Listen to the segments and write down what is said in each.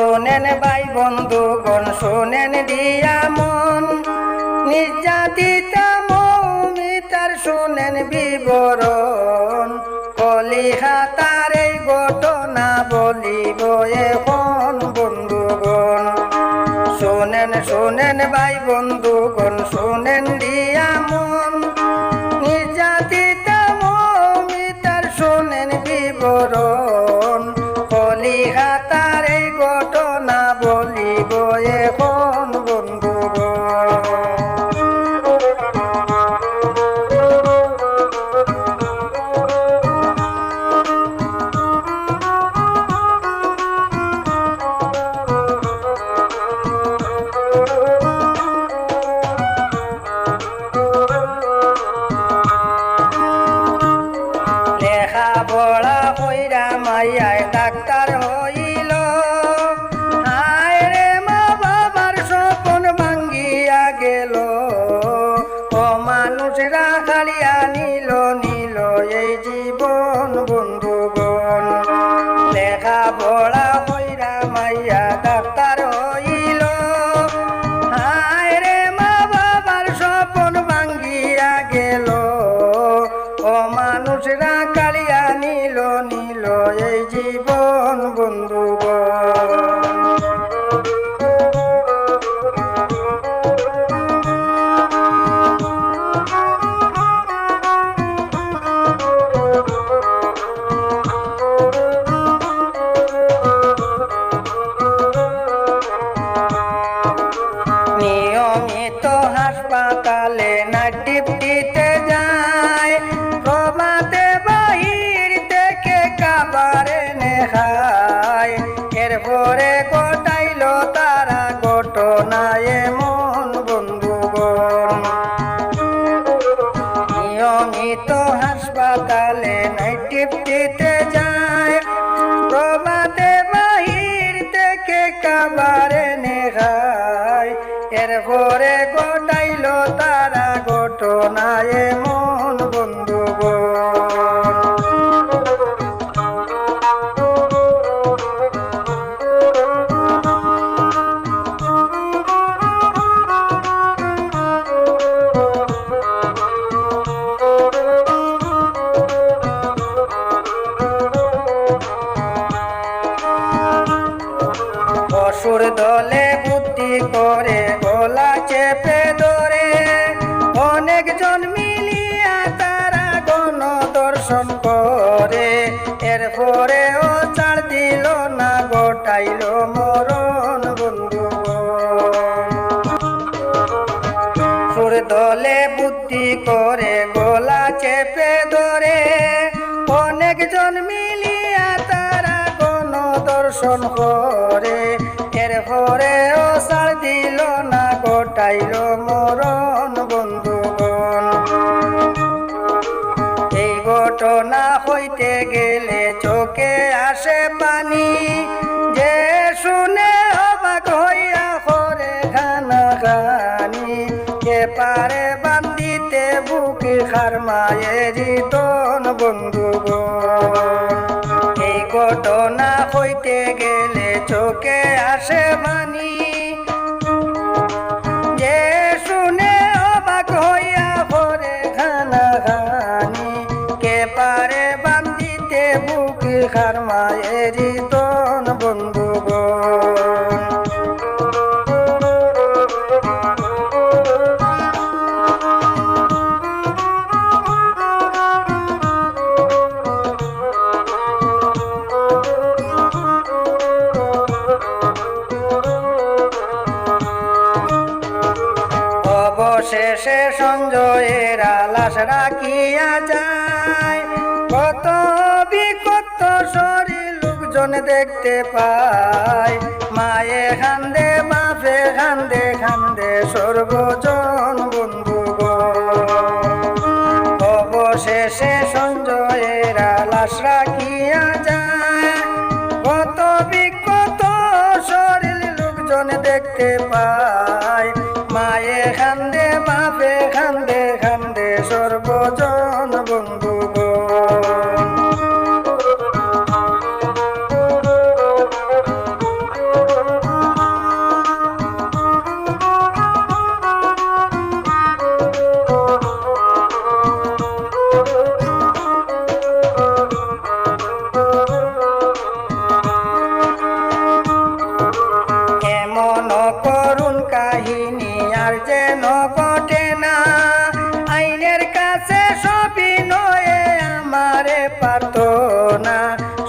শোনেন ভাই বন্ধুগণ শোনেন দিয়া মন, নির্যাতিতা মৌমিতার শোনেন বিবরণ, কলিকাতার এই ঘটনা বলিব এখন বন্ধুগণ। শোনেন শোনেন ভাই বন্ধুগণ শোনেন দিয়া মন, নির্যাতিতা মৌমিতার শোনেন বিবরণ, কলিকাতার এই ঘটনা বলিব এখন বন্ধুগণ। লেখাপড়া কইরা মাইয়ায় ডাক্তার হইল, হায় রে মা বাবার স্বপ্ন ভাঙ্গিয়া গেল, ও মানুষরা খালিয়া নিল নিল এই জীবন বন্ধুগণ। লেখাপড়া কইরা মাইয়া ডাক্তার হইল, হায় রে মা বাবার স্বপ্ন ভাঙ্গিয়া গেল, ও মানুষরা কালিয়া নিল নিল এই জীবন বন্ধুগণ। নিয়মিত হাসপাতালে নাইট ডিউটিতে যায়, প্রভাতে বাহির থেকে খাবার এনে খায়, এরপরে ঘটাইল তারা ঘটনা এমন বন্ধুগণ। নিয়মিত হাসপাতালে নাইট ডিউটিতে যায়, প্রভাতে বাহির থেকে খাবার এনে খায়, এরপরে ঘটাইল তারা ঘটনা এমন বন্ধুগণ। অসুর দলে বুদ্ধি করে গলা চেপে ধরে, অনেকজন মিলিয়া তারা গণদর্শন করে, এরপরে ও ছাড় দিল না ঘটাইল মরণ বন্ধুগণ। সুর দলে বুদ্ধি করে গলা চেপে ধরে, অনেকজন মিলিয়া তারা গণদর্শন করে, এরপরে ও ছাড় দিল না ঘটাইল মরণ বন্ধুগণ। এই ঘটনা হইতে গেলে চোখে আসে পানি, যে শুনে অবাক হইয়া করে খানা খানি, কে পারে বান্দিতে বুকে খার মায়ের দন বন্ধুগণ। এই ঘটনা হইতে গেলে চোখে আসে পানি, যে শুনে অবাক হইয়া করে খানা খানি, কে পারে বান্দিতে বুকে খার মায়ের দন বন্ধুগণ। অবশেষে সঞ্জয়ের লাশ রাখিয়া যায়, কত বিকট শরীর লোকজন দেখতে পায়, মায়ে কান্দে বাপে কান্দে কান্দে সর্বজন বন্ধুগণ। অবশেষে সঞ্জয়ের লাশ রাখিয়া যায়, কত বিকট শরীর লোকজন দেখতে পায়, মায়ে কান্দে বাপে কান্দে কান্দে সর্বজন বন্ধুগণ।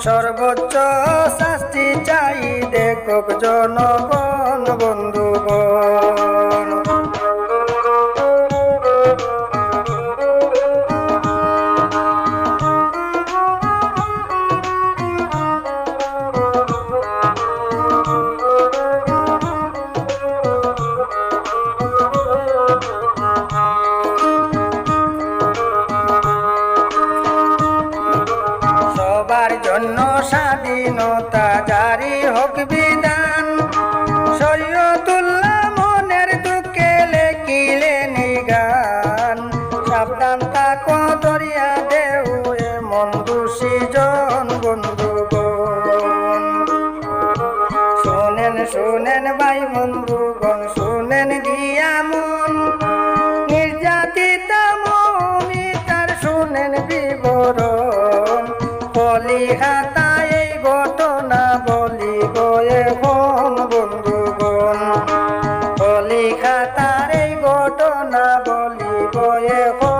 সর্বোচ্চ শাস্তি চাই দেখুক জনগণ বন্ধুগণ। সবার জন্য স্বাধীনতা জারি হোক বিধান, শরীয়তুল্লাহ মনের দুঃখে লেখিলেন এই গান। সাবধান থাকো দরিয়া দেও এমন দোষী জন বন্ধুগণ। শোনেন শোনেন ভাই বন্ধুগণ, শোনেন দিয়া মন, নির্যাতিতা মমিতার শোনেন বিবরণ। কলিকাতায় এই ঘটনা বলিব এখন বন্ধুগণ, কলিকাতার এই ঘটনা বলিব এখন।